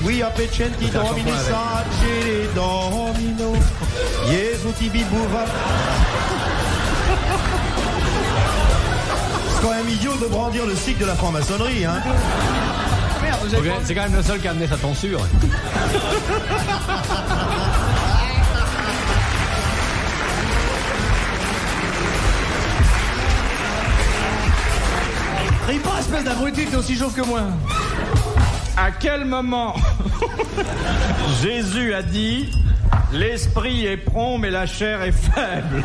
We are pecenti domini sagere domino. Jesu tibi bouva. C'est quand même idiot de brandir le cycle de la franc-maçonnerie, hein. Okay, c'est quand même le seul qui a amené sa tonsure. Ris pas, espèce d'abruti, t'es aussi chauve que moi. À quel moment Jésus a dit « L'esprit est prompt, mais la chair est faible ».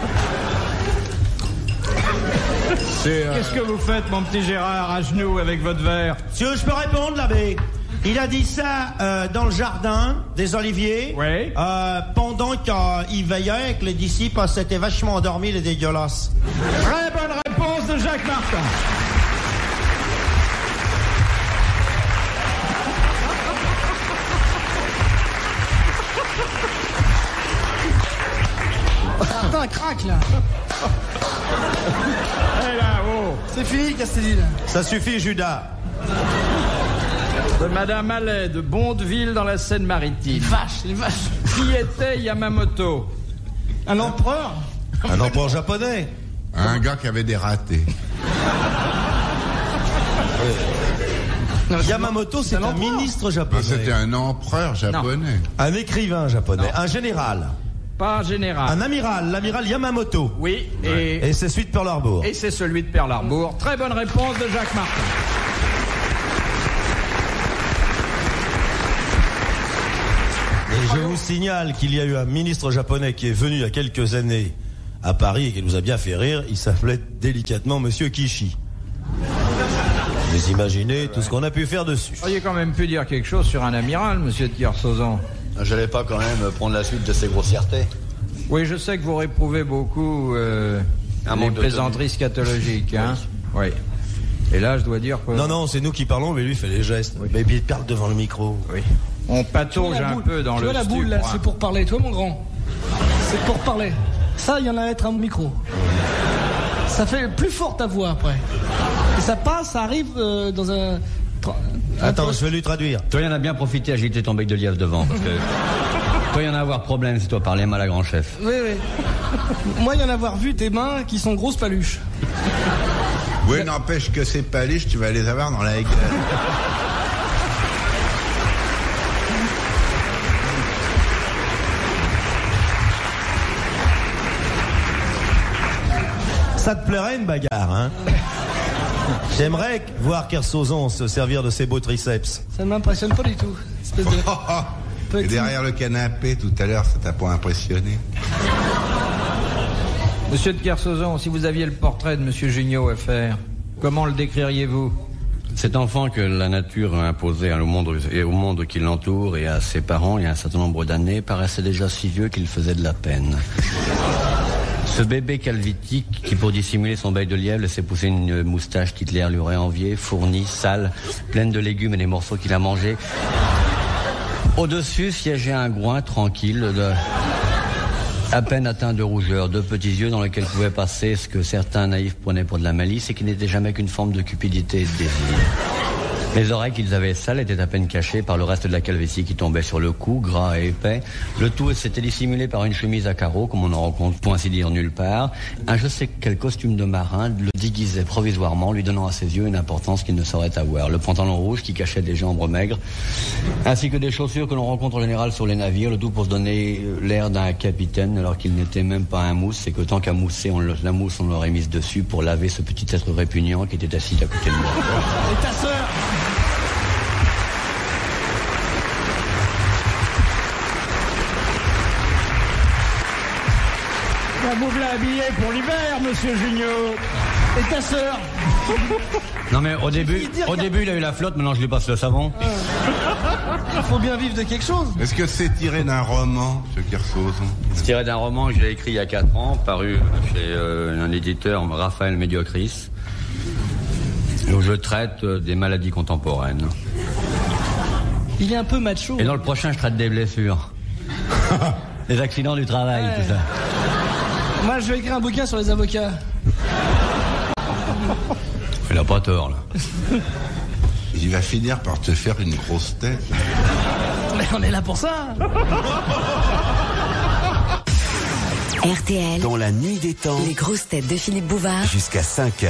Qu'est-ce que vous faites, mon petit Gérard, à genoux avec votre verre? Monsieur, je peux répondre, l'abbé? Il a dit ça dans le jardin des Oliviers, oui. Pendant qu'il veillait et que les disciples s'étaient vachement endormis, les dégueulasses. Très bonne réponse de Jacques Martin. Martin craque là. Et là, oh. C'est fini, Castelli. Ça suffit, Judas. De Madame Allais de Bondeville dans la Seine-Maritime. Les vaches. Qui était Yamamoto? Un empereur? Un empereur japonais. Un gars qui avait des ratés. Yamamoto, c'est un ministre japonais. C'était un empereur japonais. Un écrivain japonais. Un général. Pas général. Un amiral, l'amiral Yamamoto. Oui, et c'est celui de Pearl Harbor. Et c'est celui de Pearl Harbor. Très bonne réponse de Jacques Martin. Et je vous signale qu'il y a eu un ministre japonais qui est venu il y a quelques années à Paris et qui nous a bien fait rire. Il s'appelait délicatement Monsieur Kishi. Vous imaginez tout ce qu'on a pu faire dessus. Vous auriez quand même pu dire quelque chose sur un amiral, monsieur de Kersauzon. J'allais pas quand même prendre la suite de ces grossièretés. Oui, je sais que vous réprouvez beaucoup les plaisanteries scatologiques, hein. Oui. Et là, je dois dire que... Non, c'est nous qui parlons, mais lui fait les gestes. Oui. Mais il parle devant le micro. Oui. On patauge un peu dans le Tu vois la boule, là, c'est pour parler. Toi, mon grand, c'est pour parler. Ça, il y en a à être un micro. Ça fait plus fort ta voix, après. Et ça passe, ça arrive dans un... Attends, je vais lui traduire. Toi, il en a bien profité à agiter ton bec de lièvre devant, parce que... toi, il y en a à avoir problème si toi parlais mal à grand chef. Oui. Moi, il y en a avoir vu tes mains qui sont grosses paluches. Oui, n'empêche que ces paluches, tu vas les avoir dans la gueule. Ça te plairait une bagarre, hein? J'aimerais voir Kersauzon se servir de ses beaux triceps. Ça ne m'impressionne pas du tout. Espèce de... Et derrière le canapé, tout à l'heure, ça t'a pas impressionné? Monsieur de Kersauzon, si vous aviez le portrait de monsieur Junio à faire, comment le décririez-vous? Cet enfant que la nature a imposé au monde qui l'entoure et à ses parents il y a un certain nombre d'années paraissait déjà si vieux qu'il faisait de la peine. Ce bébé calvitique qui, pour dissimuler son bec de lièvre, laissait pousser une moustache qu'Hitler lui aurait enviée, fournie, sale, pleine de légumes et des morceaux qu'il a mangés. Au-dessus siégeait un groin tranquille, à peine atteint de rougeur, deux petits yeux dans lesquels pouvait passer ce que certains naïfs prenaient pour de la malice et qui n'était jamais qu'une forme de cupidité et de désir. Les oreilles qu'ils avaient sales étaient à peine cachées par le reste de la calvitie qui tombait sur le cou, gras et épais. Le tout s'était dissimulé par une chemise à carreaux, comme on en rencontre pour ainsi dire nulle part. Un je sais quel costume de marin le déguisait provisoirement, lui donnant à ses yeux une importance qu'il ne saurait avoir. Le pantalon rouge qui cachait des jambes maigres, ainsi que des chaussures que l'on rencontre en général sur les navires, le tout pour se donner l'air d'un capitaine alors qu'il n'était même pas un mousse et que tant qu'à mousser, la mousse on l'aurait mise dessus pour laver ce petit être répugnant qui était assis à côté de moi. Et ta sœur? Vous l'avez habillé pour l'hiver, monsieur Junio. Et ta sœur? Non mais au début, il a eu la flotte, maintenant je lui passe le savon. Il faut bien vivre de quelque chose. Est-ce que c'est tiré d'un roman, ce Kersauzon? C'est tiré d'un roman que j'ai écrit il y a 4 ans, paru chez un éditeur, Raphaël Médiocris, où je traite des maladies contemporaines. Il est un peu macho. Et dans le prochain, je traite des blessures. Des accidents du travail, Ouais. tout ça. Moi, je vais écrire un bouquin sur les avocats. Il a pas tort, là. Il va finir par te faire une grosse tête. On est là pour ça. RTL, Dans la nuit des temps, les grosses têtes de Philippe Bouvard. jusqu'à 5h.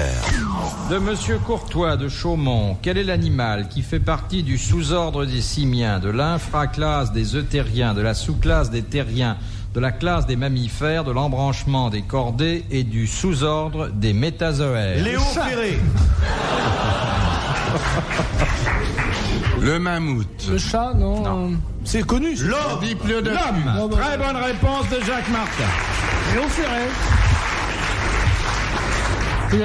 De Monsieur Courtois de Chaumont, quel est l'animal qui fait partie du sous-ordre des simiens, de l'infraclasse des euthériens, de la sous-classe des terriens, de la classe des mammifères, de l'embranchement des chordés et du sous-ordre des métazoaires? Léo Ferré. Le mammouth. Le chat, non. C'est connu. Ça. L'homme. Diplodocus. L'homme. Très bonne réponse de Jacques Martin. Léo Ferré. Il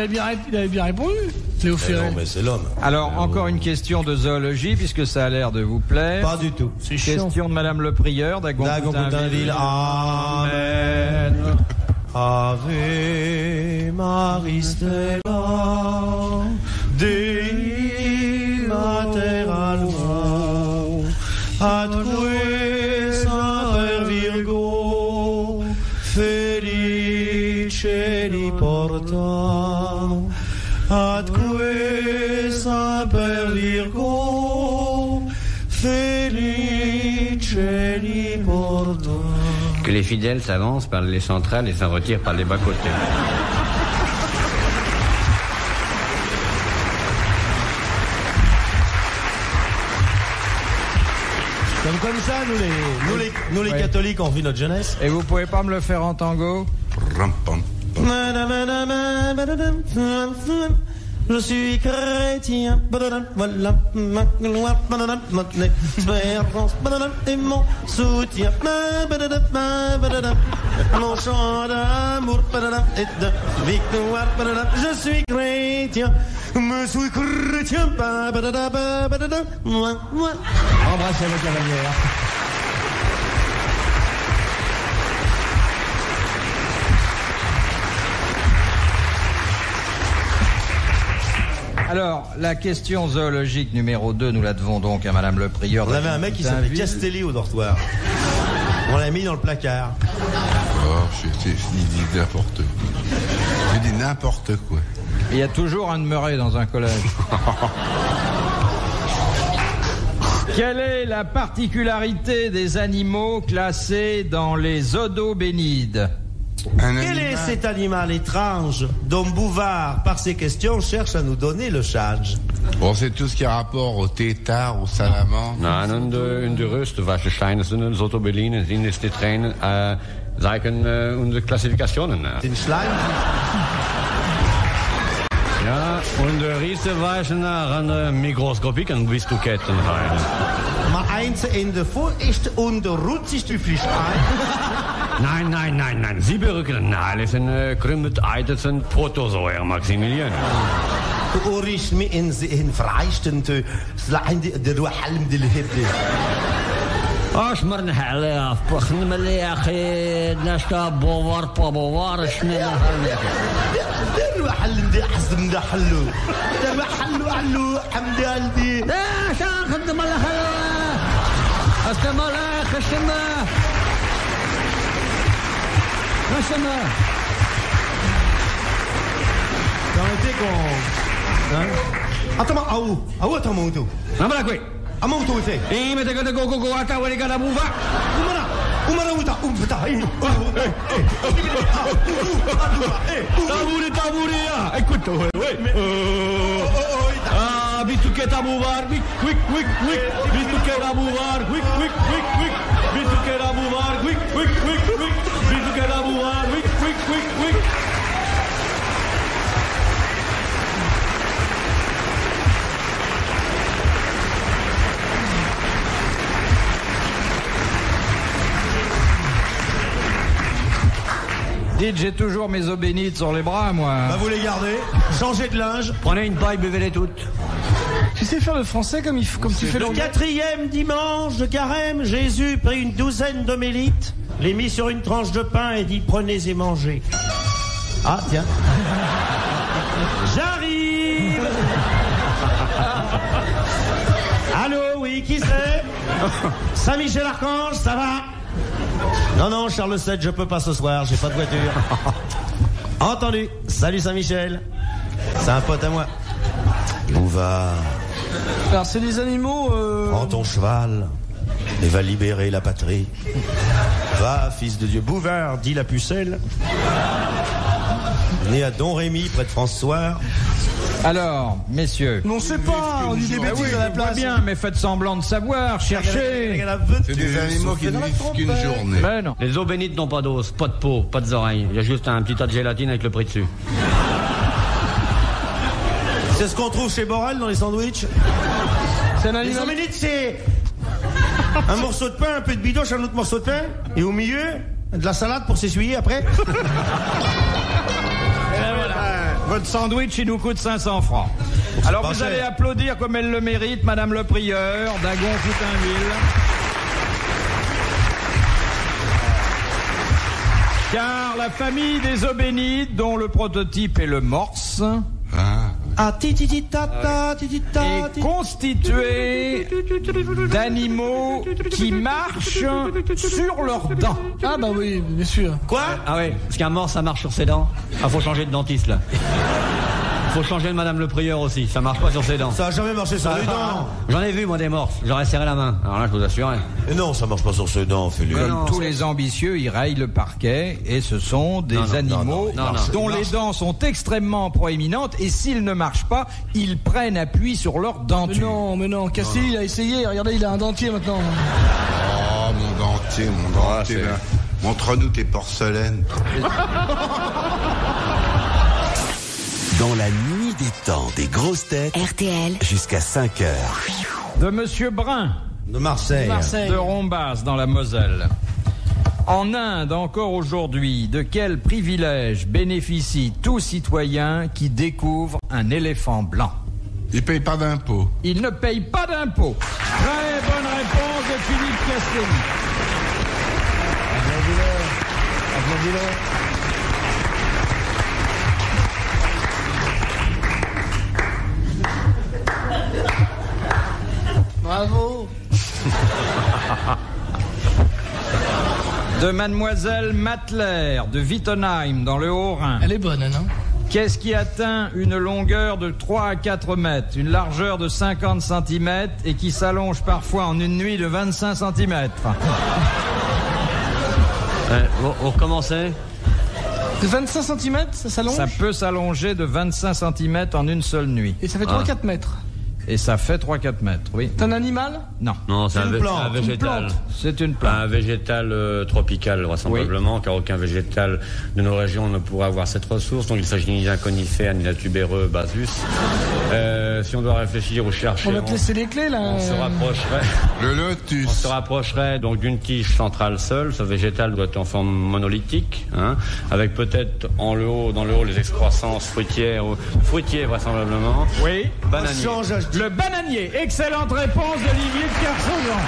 avait bien répondu, Léo Ferré. Non, mais c'est l'homme. Alors, encore une question de zoologie, puisque ça a l'air de vous plaire. Pas du tout. C'est chiant. Question de Madame le Prieur Dagon-Coutainville. Amen. Ave Maris Stella, Dei Mater Alma, Atque Saper Virgo, Felice li porta, Atque Saper Virgo, Felice li porta. Que les fidèles s'avancent par les centrales et s'en retirent par les bas-côtés. Comme ça, nous les catholiques, on vit notre jeunesse. Et vous pouvez pas me le faire en tango? Ram, pam, pam. Je suis chrétien, voilà ma gloire, notre espérance et mon soutien, mon chant d'amour et de victoire. Je suis chrétien, je suis chrétien. Embrassez le cavalier. Alors, la question zoologique numéro 2, nous la devons donc à Madame le Prieur. On avait un mec qui s'appelait Castelli au dortoir. On l'a mis dans le placard. Oh, il dit n'importe quoi. Il dit n'importe quoi. Il y a toujours un demeuré dans un collège. Quelle est la particularité des animaux classés dans les odobénides? Quel est cet animal étrange dont Bouvard, par ses questions, cherche à nous donner le charge? Bon, c'est tout ce qui a rapport au tétard, au salamandre. Nou, in de rust waarschijnlijk zijn Zotobelinen in de trein zeigen onze klassifikationen. Den Schleim? Ja, und de Riese weisen naar een microscopiek en Wistuketten rein. Maar eins in de voor is onder roet is de vlies Nein. Sie berücken alles en krümmet eiters en Protozoer, Maximilian. Orisme in vrijsten te slaan de roehalm de hebde. Als maar een hele afpakken, maar leeg, nasta bovar, snel. De roehalm de azm de hallo. De hallo, hamdi aldi. لا شاخد ملخ استمر خشمه Dans été qu'on... Attends, attends, mon auto. نمرة كوي À mon auto, c'est. إيه متى كده كوكو واتا ولي كده بوفا Umara uta, Taburi ya écoute bitu que tabuvar quick bitu que tabuvar quick bitu que tabuvar quick bitu que tabuvar quick. Dites, j'ai toujours mes eaux bénites sur les bras, moi. Bah vous les gardez, changez de linge. Prenez une paille, buvez-les toutes. Tu sais faire le français comme tu fais Le l'anglais. 4e dimanche de carême, Jésus prit une douzaine d'homélites, les mit sur une tranche de pain et dit prenez et mangez. Ah tiens. J'arrive. Allô, oui, qui c'est? Saint-Michel-Archange, ça va? Non, Charles VII, je peux pas ce soir, j'ai pas de voiture. Entendu. Salut Saint-Michel. C'est un pote à moi. Bouvard, Alors c'est des animaux. prends ton cheval. et va libérer la patrie. Va, fils de Dieu. Bouvard, dit la pucelle. Né à Don Rémy, près de François. Alors, messieurs. Mais on sait pas, on dit des bêtises à la place. Bien, mais faites semblant de savoir, cherchez. C'est des animaux qui ne vivent qu'une journée. Mais non. Les eaux bénites n'ont pas d'os, pas de peau, pas de oreilles. Il y a juste un petit tas de gélatine avec le prix dessus. C'est ce qu'on trouve chez Borel dans les sandwichs. C'est un Les animal. homélites, c'est un morceau de pain, un peu de bidoche, un autre morceau de pain, et au milieu, de la salade pour s'essuyer après. Votre sandwich, il nous coûte 500 francs. Alors vous allez applaudir comme elle le mérite, Madame le Prieur, d'Agon-Coutainville. Car la famille des Aubénites, dont le prototype est le morse, est constituée d'animaux qui marchent sur leurs dents. Ah bah oui, bien sûr. Quoi? Ah ouais, parce qu'un mort, ça marche sur ses dents. Ah, faut changer de dentiste, là. Faut changer de Madame le Prieur aussi, ça marche pas sur ses dents. Ça a jamais marché sur les dents. J'en ai vu, moi, des morses. J'aurais serré la main. Alors là, je vous assure. Et non, ça marche pas sur ses dents, Philippe. Comme tous les ambitieux, ils rayent le parquet et ce sont des animaux dont les dents sont extrêmement proéminentes et s'ils ne marchent pas, ils prennent appui sur leur denture. Mais non, Castillo, il a essayé. Regardez, il a un dentier maintenant. Oh, mon dentier. Là. Montre-nous tes porcelaines. Dans la nuit des temps des grosses têtes, RTL, jusqu'à 5h. De Monsieur Brun, De Marseille. de Rombas dans la Moselle. En Inde, encore aujourd'hui, de quel privilège bénéficie tout citoyen qui découvre un éléphant blanc? Ils payent pas d'impôts. Il ne paye pas d'impôts. Très bonne réponse de Philippe Castelli. Bravo. De Mademoiselle Matler de Wittenheim dans le Haut-Rhin. Elle est bonne, non? Qu'est-ce qui atteint une longueur de 3 à 4 mètres, une largeur de 50 cm et qui s'allonge parfois en une nuit de 25 cm? Vous recommencez? De 25 cm, ça s'allonge? Ça peut s'allonger de 25 cm en une seule nuit. Et ça fait 3-4 mètres. Et ça fait 3-4 mètres, oui. C'est un animal? Non. Non, c'est un végétal. C'est une plante. Un végétal tropical, vraisemblablement, car aucun végétal de nos régions ne pourra avoir cette ressource. Donc il s'agit ni d'un conifère, ni d'un tubéreux basus. Si on doit réfléchir ou chercher... On va te laisser les clés, là. On se rapprocherait. Le lotus. On se rapprocherait donc d'une tige centrale seule. Ce végétal doit être en forme monolithique, hein, avec peut-être dans le haut les excroissances fruitières vraisemblablement. Oui. Bananier. Le bananier. Excellente réponse d'Olivier de Kersauzon.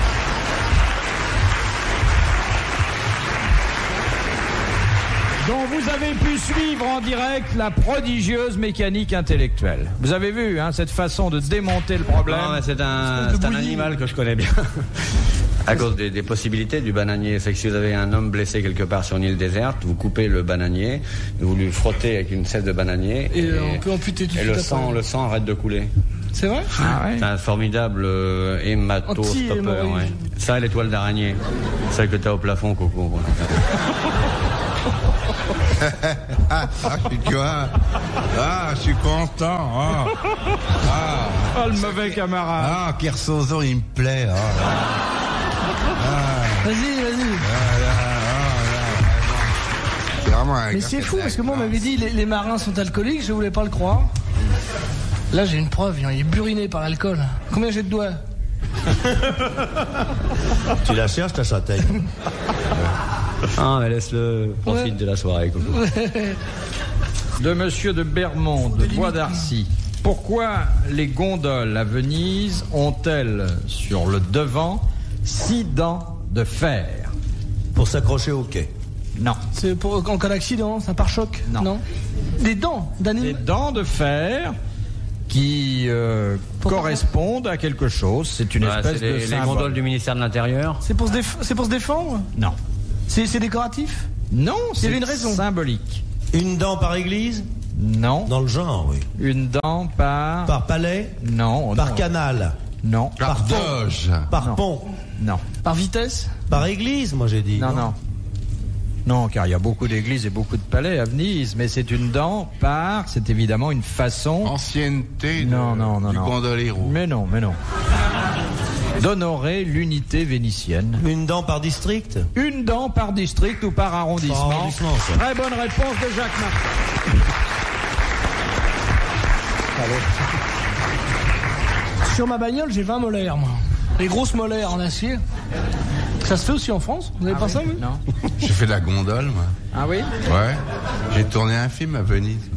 Dont vous avez pu suivre en direct la prodigieuse mécanique intellectuelle. Vous avez vu cette façon de démonter le problème. Non, mais c'est un animal que je connais bien. À cause des possibilités du bananier. C'est que si vous avez un homme blessé quelque part sur une île déserte, vous coupez le bananier, vous lui frottez avec une sève de bananier Et on peut amputer tout de et suite après. le sang arrête de couler. C'est vrai? Ah ouais. C'est un formidable hémato-stoppeur. Anti-hémorroïde. Ouais. Ça et l'étoile d'araignée. Celle que t'as au plafond, Coco. Voilà. Je suis content. Oh, le mauvais camarade. Kersauzon, il me plaît. Vas-y. C'est vraiment un Mais gars c'est qui fou, a parce que de moi, on la m'avait dit les marins sont alcooliques, je voulais pas le croire. Là, j'ai une preuve, il est buriné par l'alcool. Combien j'ai de doigts? Tu la cherches, ta châtaigne. Ah, mais laisse-le profite de la soirée, Coco. De Monsieur de Bermond, de Bois d'Arcy. Pourquoi les gondoles à Venise ont-elles sur le devant 6 dents de fer? Pour s'accrocher au quai. Non. C'est en cas d'accident, c'est un pare-choc? Non. Des dents Des d'animal? dents de fer qui correspondent à quelque chose. C'est une espèce de les symbole. gondoles du ministère de l'Intérieur. C'est pour se défendre? Non. C'est décoratif? Non, Il y c'est avait une raison. symbolique. Une dent par église? Non. Dans le genre, oui. Une dent par... Par palais? Non. Par non. canal? Non. Par Doge. Par Non. pont. Non. Par vitesse? Par église, moi j'ai dit. Non. Non, car il y a beaucoup d'églises et beaucoup de palais à Venise, mais c'est une dent par, c'est évidemment une façon... Ancienneté Non. du gondolero. Mais non. D'honorer l'unité vénitienne. Une dent par district. Une dent par district ou par arrondissement. Par arrondissement, ça. Très bonne réponse de Jacques Martin. Sur ma bagnole, j'ai 20 molaires, moi. Les grosses molaires en acier. Ça se fait aussi en France? Vous n'avez pas ça, vous? Non. J'ai fait de la gondole, moi. Ah oui? Ouais. J'ai tourné un film à Venise.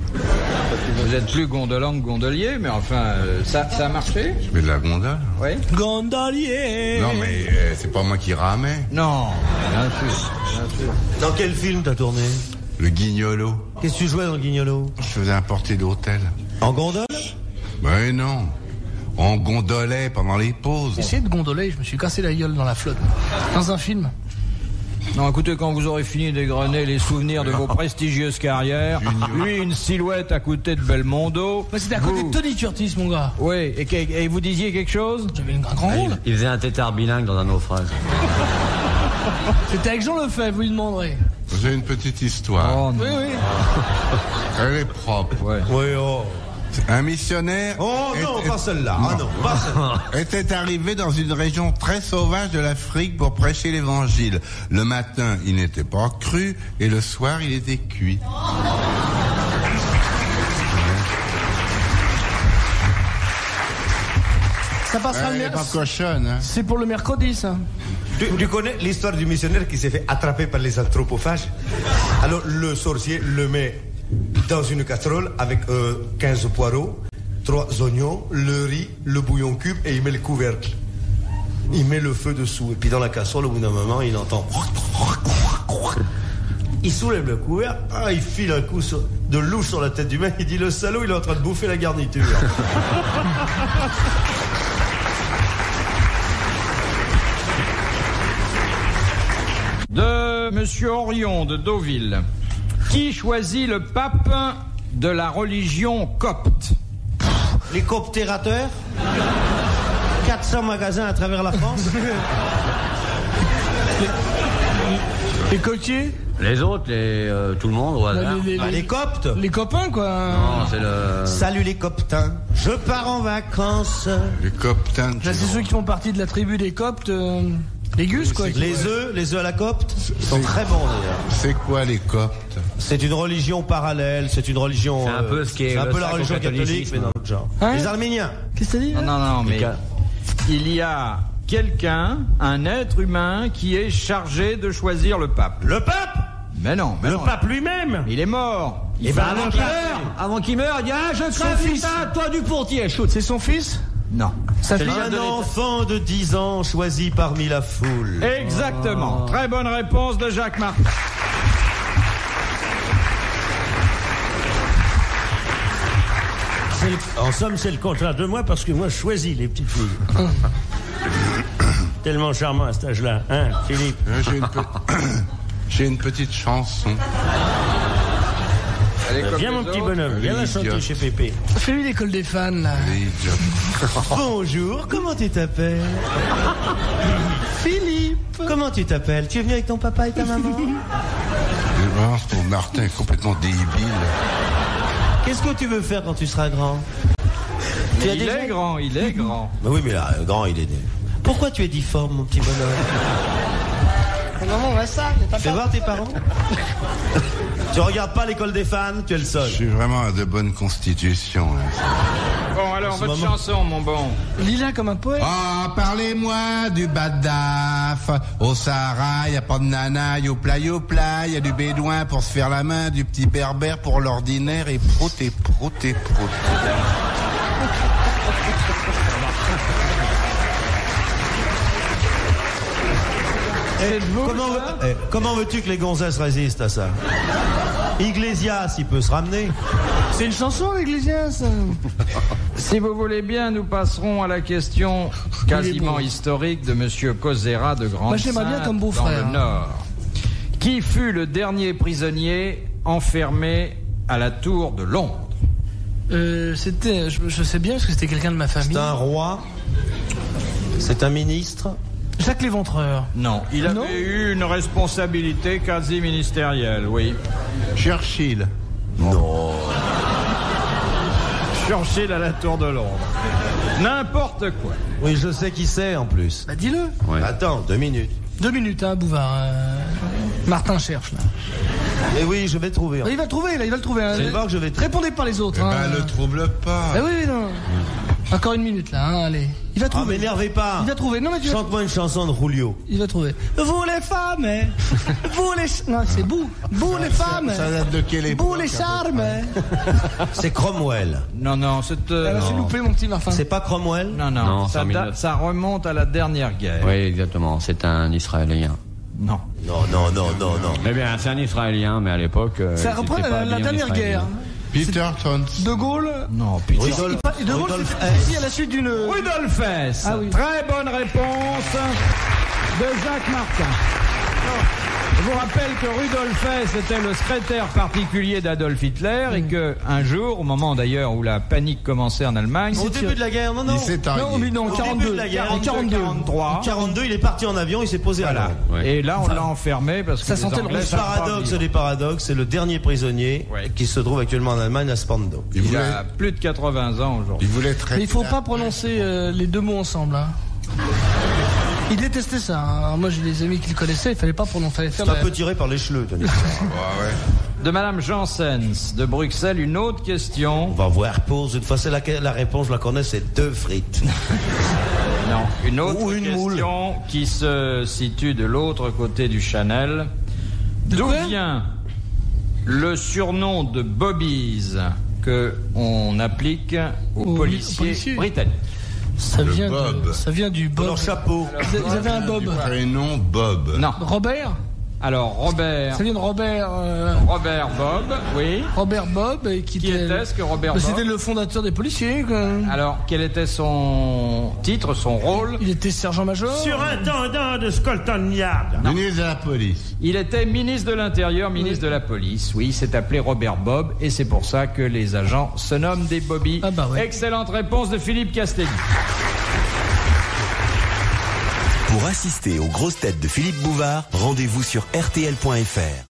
Vous êtes plus gondolant que gondolier, mais enfin, ça a marché? Je fais de la gondole. Oui? Gondolier. Non, mais c'est pas moi qui ramais. Non, bien sûr. Dans quel film t'as tourné? Le guignolo. Qu'est-ce que tu jouais dans le guignolo? Je faisais un portier d'hôtel. En gondole? Ben non. On gondolait pendant les pauses. J'ai essayé de gondoler, je me suis cassé la gueule dans la flotte. Dans un film. Non, écoutez, quand vous aurez fini d'égrener les souvenirs de vos prestigieuses carrières, lui, une silhouette à côté de Belmondo. Mais c'était à côté de Tony Curtis, mon gars. Oui, et vous disiez quelque chose? J'avais un grand rôle. Il faisait un tétard bilingue dans un naufrage. C'était avec Jean Lefebvre, vous lui demanderez. J'ai une petite histoire. Oh non. Oui. Elle est propre. Ouais. Oui, oh. Un missionnaire Oh non, pas celle-là. Ah non, pas celle-là. était arrivé dans une région très sauvage de l'Afrique pour prêcher l'évangile. Le matin, il n'était pas cru et le soir, il était cuit. Ça passera Elle le est pas cochonne, hein. C'est pour le mercredi, ça. Tu connais l'histoire du missionnaire qui s'est fait attraper par les anthropophages? Alors le sorcier le met dans une casserole avec 15 poireaux, 3 oignons, le riz, le bouillon cube et il met le couvercle. Il met le feu dessous et puis dans la casserole au bout d'un moment il entend... Il soulève le couvercle, il file un coup de louche sur la tête du mec, il dit le salaud il est en train de bouffer la garniture. De Monsieur Orion de Deauville. Qui choisit le pape de la religion copte? Les cooptérateurs, 400 magasins à travers la France. Les coquetiers. Les autres, tout le monde au hasard. Les coptes. Les copains, quoi. Non, c'est le... Salut les coptins, je pars en vacances. Les coptins. Là, c'est ceux qui font partie de la tribu des coptes. Les gus, quoi. Les œufs à la copte sont très bons d'ailleurs. C'est quoi les coptes? C'est une religion parallèle, c'est une religion... C'est un peu ce qui est c'est un le peu la sac au religion catholique, catholicisme. mais dans le genre. Hein? Les Arméniens. Qu'est-ce que t'as dit? Non, mais il y a quelqu'un, un être humain, qui est chargé de choisir le pape. Le pape. Mais non. Le pape lui-même. Il est mort. Et ben Avant qu'il meure, il dit « Ah, je crève, fils. putain, toi du portier, shoot !» C'est son fils? Non. Sa fille? un enfant de 10 ans choisi parmi la foule. Exactement. Très bonne réponse de Jacques Martin. En somme, c'est le contraire de moi parce que moi, je choisis les petites filles. Tellement charmant à cet âge-là, hein, Philippe? J'ai une petite chanson. Viens mon petit bonhomme, viens la chanter chez Pépé. Fais-lui l'école des fans, là. Elle est idiote. Bonjour, comment tu t'appelles? Philippe. Comment tu t'appelles? Tu es venu avec ton papa et ta maman? Je pense pour Martin est complètement débile. Qu'est-ce que tu veux faire quand tu seras grand? Tu as Il déjà- est grand, il est grand. Bah oui, mais là, grand, il est né. Pourquoi tu es difforme, mon petit bonhomme? Maman, on va ça. Fais voir tes parents. Tu regardes pas l'école des fans, tu es le seul. Je suis vraiment de bonne constitution. Hein. Bon, alors, En ce votre moment- chanson, mon bon. Lila comme un poète. Oh, parlez-moi du Badaf. Au Sahara, y a pas de nana, youpla, y a du bédouin pour se faire la main, du petit berbère pour l'ordinaire, et prout, et prout, et prout. Comment veux-tu que les gonzesses résistent à ça? Iglesias, il peut se ramener. C'est une chanson, l'Iglesias. Si vous voulez bien, nous passerons à la question quasiment historique de Monsieur Cosera de Grande-Sainte, Moi, j'aimerais bien comme dans beau-frère. le Nord. Qui fut le dernier prisonnier enfermé à la tour de Londres? C'était, je sais bien, parce que c'était quelqu'un de ma famille. C'est un roi. C'est un ministre. Jacques Léventreur. Non, il avait eu une responsabilité quasi ministérielle, oui. Churchill. Non. Churchill à la Tour de Londres. N'importe quoi. Oui, je sais qui c'est en plus. Bah dis-le. Ouais. Attends, 2 minutes. 2 minutes, hein, Bouvard. Martin cherche, là. Mais oui, je vais trouver. Il va le trouver, là, il va le trouver. Hein. Vous allez voir que je vais trouver. Répondez pas les autres. Eh hein. ben, le trouble pas. Eh oui, non. Encore 1 minute, là, hein, allez. Il va Ah, trouver. m'énervez pas. Il va trouver. Non, mais tu vas... Chante-moi une chanson de Julio. Il va trouver. Vous les femmes, hein. Vous les... Non, c'est Bou. Bou les femmes. Ça date de quelle époque? Bou les charmes. C'est Cromwell. Non, c'est... Je suis loupé, mon petit Martin. C'est pas Cromwell? Non, c'est en 1900. ça remonte à la dernière guerre. Oui, exactement. C'est un Israélien. Non. Non. Eh bien, c'est un Israélien, mais à l'époque. Ça il reprend s'était pas la habillé en dernière Israélien. guerre. Peter Jones. De Gaulle. Non, putain. Rudolf, De Gaulle, Rudolf c'était Hess. aussi à la suite d'une... Rudolf Hess. Ah oui. Très bonne réponse de Jacques Martin. Je vous rappelle que Rudolf Hess était le secrétaire particulier d'Adolf Hitler et que un jour, au moment d'ailleurs où la panique commençait en Allemagne, Au début de la guerre, non. Il s'est Non, mais non, Au 42. début de la guerre, En 42. 43. En 42, il est parti en avion, il s'est posé à Voilà. Londres. Ouais. Et là, on l'a enfermé parce que Ça les sentait le Anglais rouge. savent pas Paradoxe vivre. des paradoxes, c'est le dernier prisonnier Ouais. qui se trouve actuellement en Allemagne à Spandau. Il a plus de 80 ans aujourd'hui. Il voulait traiter. Mais il faut pas prononcer les deux mots ensemble. Hein. Il détestait ça. Hein. Moi, j'ai des amis qui le connaissaient. Il fallait pas prononcer. Fallait faire C'est un peu tiré par les cheveux, Tony. De Madame Janssens de Bruxelles, une autre On question. va voir pause. Une fois, c'est la réponse, je la connais, c'est 2 frites. Non, une autre Ou une question qui se situe de l'autre côté du Chanel. D'où quoi vient le surnom de Bobbies que on applique aux policiers britanniques? Ça vient, Bob. ça vient du Bob. Leur chapeau. Ils avaient un Bob. Prénom Bob. Non. Robert. Alors Robert Ça vient de Robert. Bob, oui. Robert Bob, qui Qui était-ce que Robert Bob? C'était le fondateur des policiers. Quoi. Alors quel était son titre, son rôle? Il était sergent-major. Surintendant de Scotland Yard. Ministre de la police. Il était ministre de l'Intérieur, ministre de la Police. Oui, il s'est appelé Robert Bob et c'est pour ça que les agents se nomment des Bobbies. Ah bah ouais. Excellente réponse de Philippe Castelli. Pour assister aux grosses têtes de Philippe Bouvard, rendez-vous sur RTL.fr.